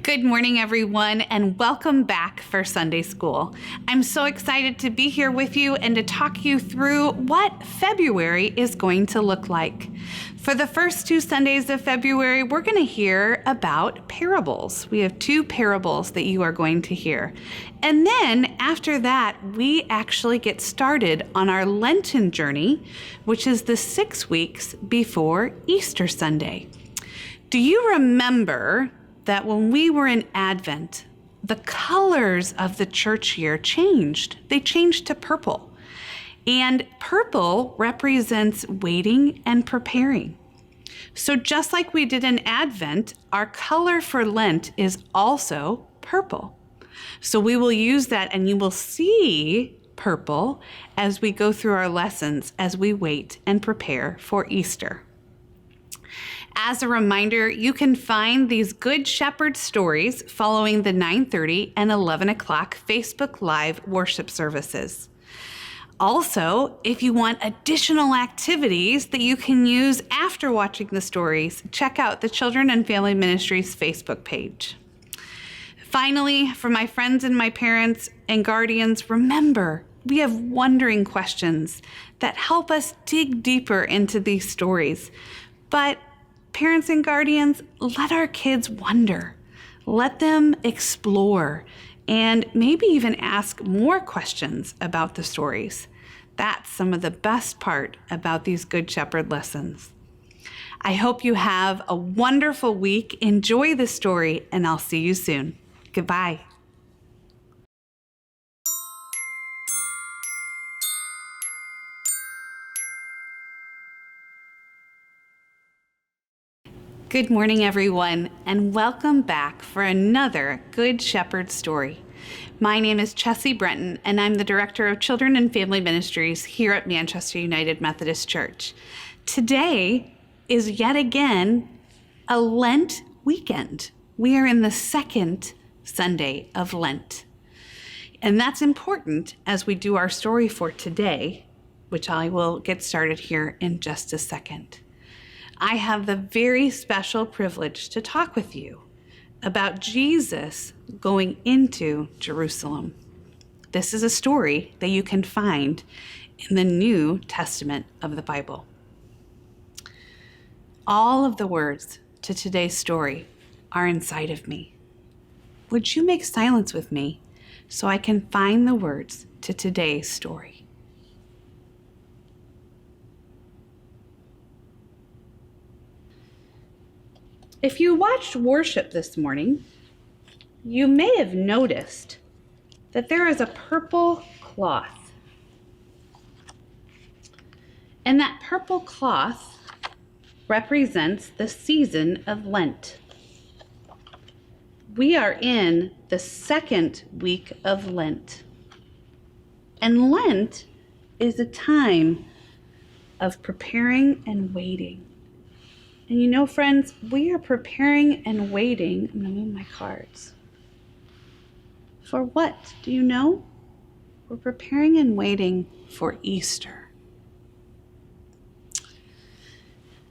Good morning, everyone, and welcome back for Sunday School. I'm so excited to be here with you and to talk you through what February is going to look like. For the first 2 Sundays of February, we're going to hear about parables. We have 2 parables that you are going to hear. And then after that, we actually get started on our Lenten journey, which is the 6 weeks before Easter Sunday. Do you remember that when we were in Advent, the colors of the church year changed? They changed to purple. And purple represents waiting and preparing. So just like we did in Advent, our color for Lent is also purple. So we will use that, and you will see purple as we go through our lessons as we wait and prepare for Easter. As a reminder, you can find these Good Shepherd stories following the 9:30 and 11 o'clock Facebook Live worship services. Also, if you want additional activities that you can use after watching the stories, check out the Children and Family Ministries Facebook page. Finally, for my friends and my parents and guardians, remember, we have wondering questions that help us dig deeper into these stories. But parents and guardians, let our kids wonder. Let them explore and maybe even ask more questions about the stories. That's some of the best part about these Good Shepherd lessons. I hope you have a wonderful week. Enjoy the story, and I'll see you soon. Goodbye. Good morning, everyone, and welcome back for another Good Shepherd story. My name is Chessie Brenton, and I'm the Director of Children and Family Ministries here at Manchester United Methodist Church. Today is yet again a Lent weekend. We are in the 2nd Sunday of Lent. And that's important as we do our story for today, which I will get started here in just a second. I have the very special privilege to talk with you about Jesus going into Jerusalem. This is a story that you can find in the New Testament of the Bible. All of the words to today's story are inside of me. Would you make silence with me so I can find the words to today's story? If you watched worship this morning, you may have noticed that there is a purple cloth. And that purple cloth represents the season of Lent. We are in the 2nd week of Lent. And Lent is a time of preparing and waiting. And you know, friends, we are preparing and waiting. I'm going to move my cards. For what? Do you know? We're preparing and waiting for Easter.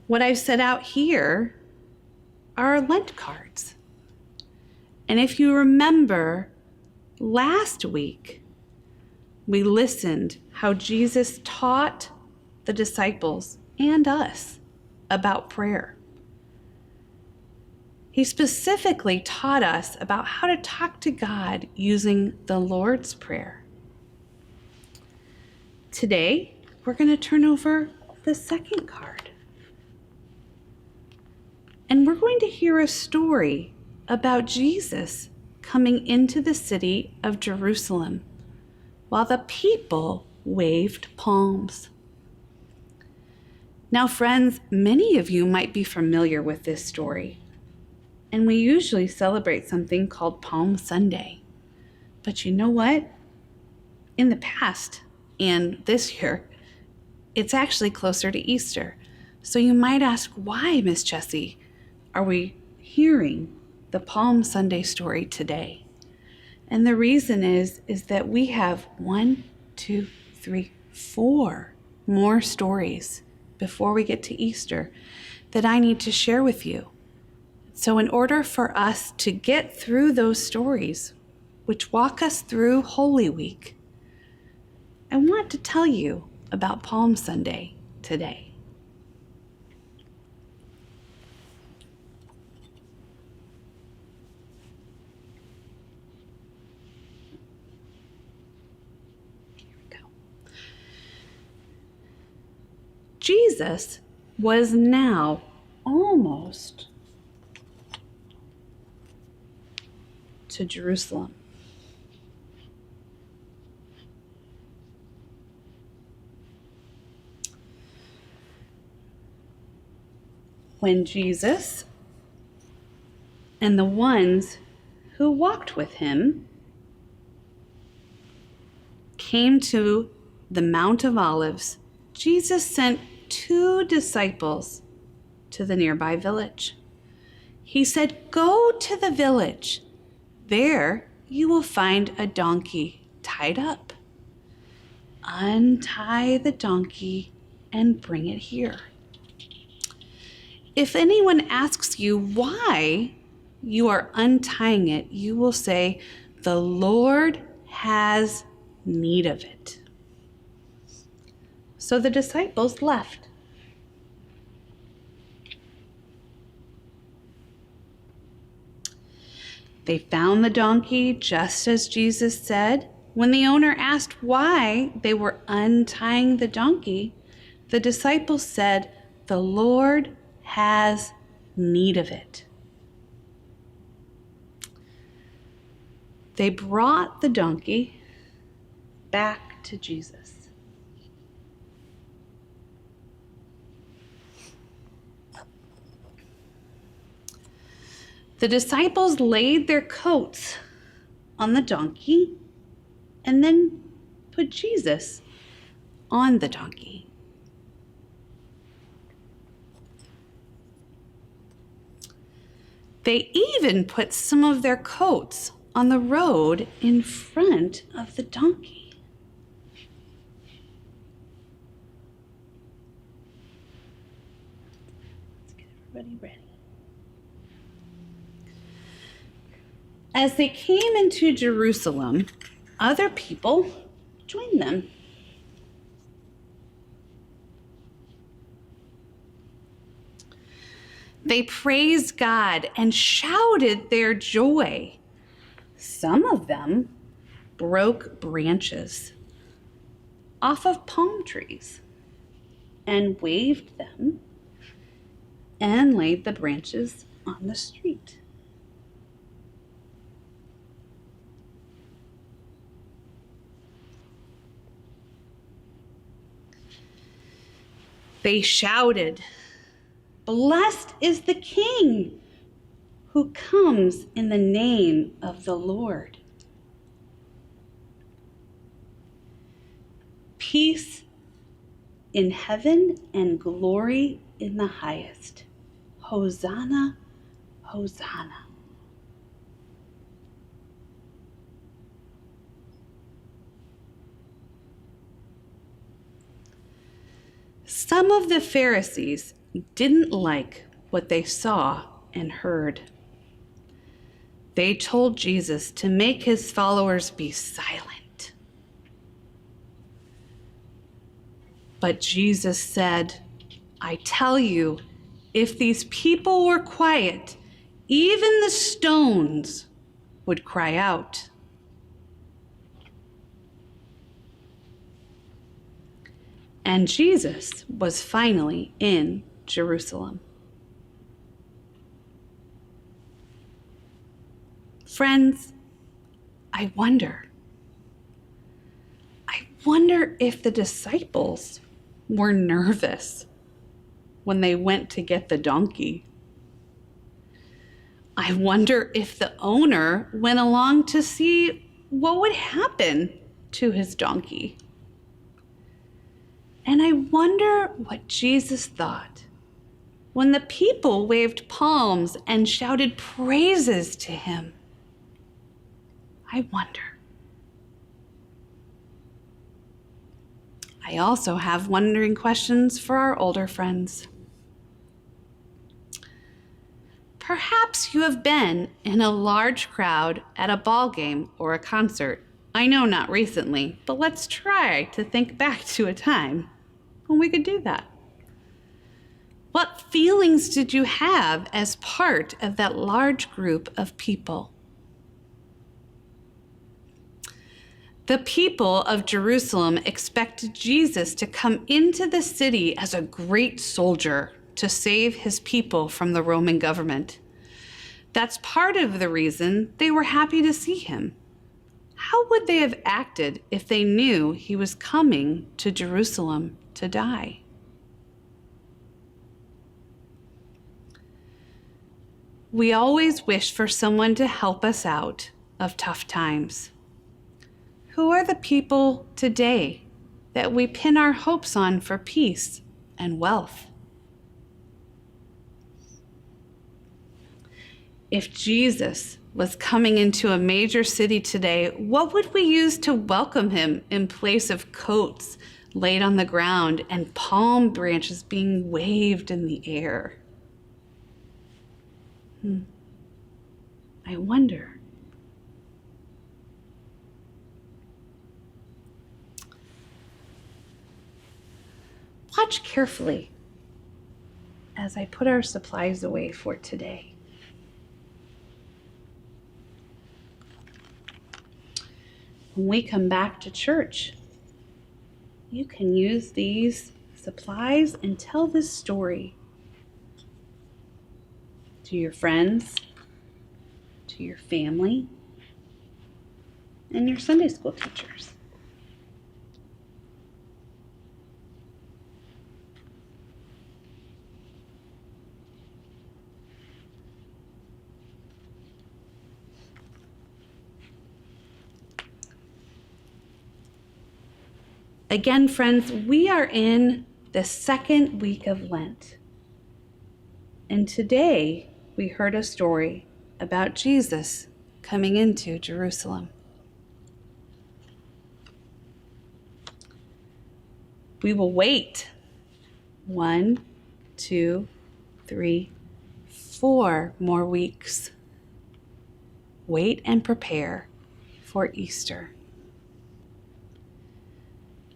What I've set out here are Lent cards. And if you remember, last week, we listened how Jesus taught the disciples and us about prayer. He specifically taught us about how to talk to God using the Lord's Prayer. Today, we're going to turn over the 2nd card. And we're going to hear a story about Jesus coming into the city of Jerusalem while the people waved palms. Now, friends, many of you might be familiar with this story, and we usually celebrate something called Palm Sunday. But you know what? In the past and this year, it's actually closer to Easter. So you might ask, why, Miss Chessie, are we hearing the Palm Sunday story today? And the reason is that we have 1, 2, 3, 4 more stories before we get to Easter that I need to share with you. So in order for us to get through those stories, which walk us through Holy Week, I want to tell you about Palm Sunday today. Jesus was now almost to Jerusalem. When Jesus and the ones who walked with him came to the Mount of Olives, Jesus sent 2 disciples to the nearby village. He said, "Go to the village. There you will find a donkey tied up. Untie the donkey and bring it here. If anyone asks you why you are untying it, you will say, 'The Lord has need of it.'" So the disciples left. They found the donkey just as Jesus said. When the owner asked why they were untying the donkey, the disciples said, "The Lord has need of it." They brought the donkey back to Jesus. The disciples laid their coats on the donkey and then put Jesus on the donkey. They even put some of their coats on the road in front of the donkey. Let's get everybody ready. As they came into Jerusalem, other people joined them. They praised God and shouted their joy. Some of them broke branches off of palm trees and waved them and laid the branches on the street. They shouted, "Blessed is the King who comes in the name of the Lord. Peace in heaven and glory in the highest. Hosanna, Hosanna." Some of the Pharisees didn't like what they saw and heard. They told Jesus to make his followers be silent. But Jesus said, "I tell you, if these people were quiet, even the stones would cry out." And Jesus was finally in Jerusalem. Friends, I wonder if the disciples were nervous when they went to get the donkey. I wonder if the owner went along to see what would happen to his donkey. And I wonder what Jesus thought when the people waved palms and shouted praises to him. I wonder. I also have wondering questions for our older friends. Perhaps you have been in a large crowd at a ball game or a concert. I know not recently, but let's try to think back to a time when we could do that. What feelings did you have as part of that large group of people? The people of Jerusalem expected Jesus to come into the city as a great soldier to save his people from the Roman government. That's part of the reason they were happy to see him. How would they have acted if they knew he was coming to Jerusalem to die? We always wish for someone to help us out of tough times. Who are the people today that we pin our hopes on for peace and wealth? If Jesus was coming into a major city today, what would we use to welcome him in place of coats laid on the ground and palm branches being waved in the air? I wonder. Watch carefully as I put our supplies away for today. When we come back to church, you can use these supplies and tell this story to your friends, to your family, and your Sunday school teachers. Again, friends, we are in the second week of Lent. And today we heard a story about Jesus coming into Jerusalem. We will wait 1, 2, 3, 4 more weeks. Wait and prepare for Easter.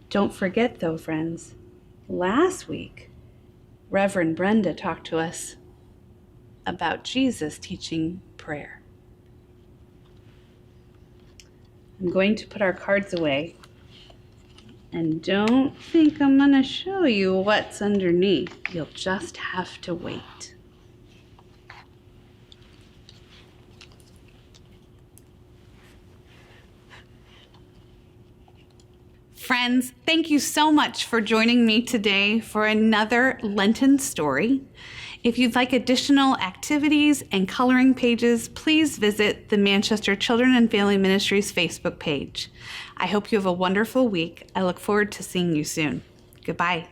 Don't forget, though, friends, last week, Reverend Brenda talked to us about Jesus teaching prayer. I'm going to put our cards away, and don't think I'm going to show you what's underneath. You'll just have to wait. Friends, thank you so much for joining me today for another Lenten story. If you'd like additional activities and coloring pages, please visit the Manchester Children and Family Ministries Facebook page. I hope you have a wonderful week. I look forward to seeing you soon. Goodbye.